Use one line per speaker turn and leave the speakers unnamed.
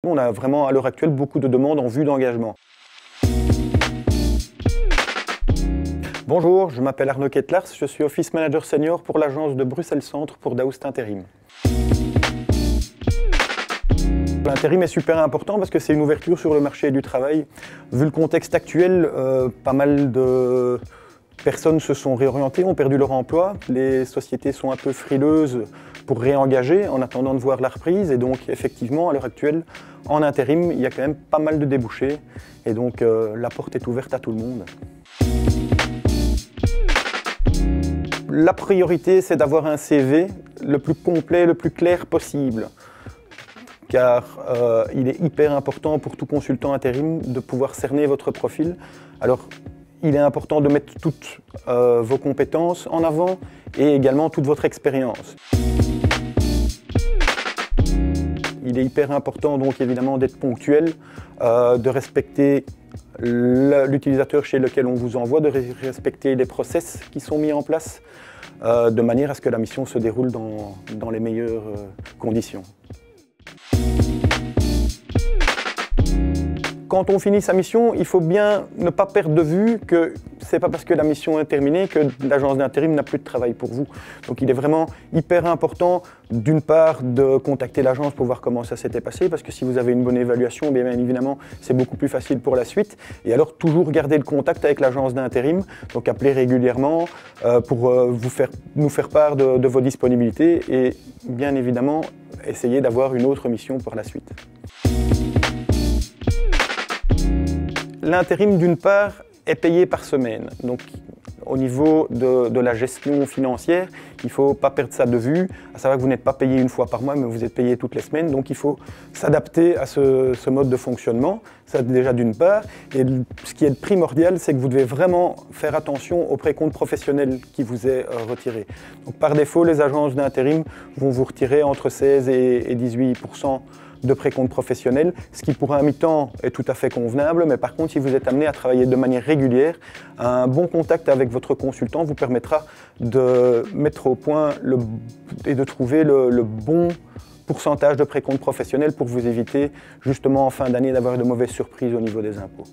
on a vraiment à l'heure actuelle beaucoup de demandes en vue d'engagement. Bonjour, je m'appelle Arnaud Kettlars, je suis Office Manager Senior pour l'agence de Bruxelles Centre pour Daoust Intérim. L'intérim est super important parce que c'est une ouverture sur le marché du travail. Vu le contexte actuel, pas mal de personnes se sont réorientées, ont perdu leur emploi. Les sociétés sont un peu frileuses pour réengager en attendant de voir la reprise. Et donc effectivement, à l'heure actuelle, en intérim, il y a quand même pas mal de débouchés. Et donc la porte est ouverte à tout le monde. La priorité, c'est d'avoir un CV le plus complet, le plus clair possible. Car il est hyper important pour tout consultant intérim de pouvoir cerner votre profil. Alors, il est important de mettre toutes vos compétences en avant et également toute votre expérience. Il est hyper important donc évidemment d'être ponctuel, de respecter l'utilisateur chez lequel on vous envoie, de respecter les process qui sont mis en place, de manière à ce que la mission se déroule dans les meilleures conditions. Quand on finit sa mission, il faut bien ne pas perdre de vue que ce n'est pas parce que la mission est terminée que l'agence d'intérim n'a plus de travail pour vous. Donc il est vraiment hyper important, d'une part, de contacter l'agence pour voir comment ça s'était passé, parce que si vous avez une bonne évaluation, bien évidemment, c'est beaucoup plus facile pour la suite. Et alors toujours garder le contact avec l'agence d'intérim, donc appeler régulièrement pour nous faire part de vos disponibilités et bien évidemment essayer d'avoir une autre mission pour la suite. L'intérim, d'une part, est payé par semaine. Donc, au niveau de la gestion financière, il ne faut pas perdre ça de vue, à savoir que vous n'êtes pas payé une fois par mois, mais vous êtes payé toutes les semaines. Donc, il faut s'adapter à ce mode de fonctionnement, ça déjà d'une part. Et ce qui est primordial, c'est que vous devez vraiment faire attention au précompte professionnel qui vous est retiré. Donc, par défaut, les agences d'intérim vont vous retirer entre 16 et 18% de précompte professionnel, ce qui pour un mi-temps est tout à fait convenable, mais par contre si vous êtes amené à travailler de manière régulière, un bon contact avec votre consultant vous permettra de mettre au point et de trouver le bon pourcentage de précompte professionnel pour vous éviter justement en fin d'année d'avoir de mauvaises surprises au niveau des impôts.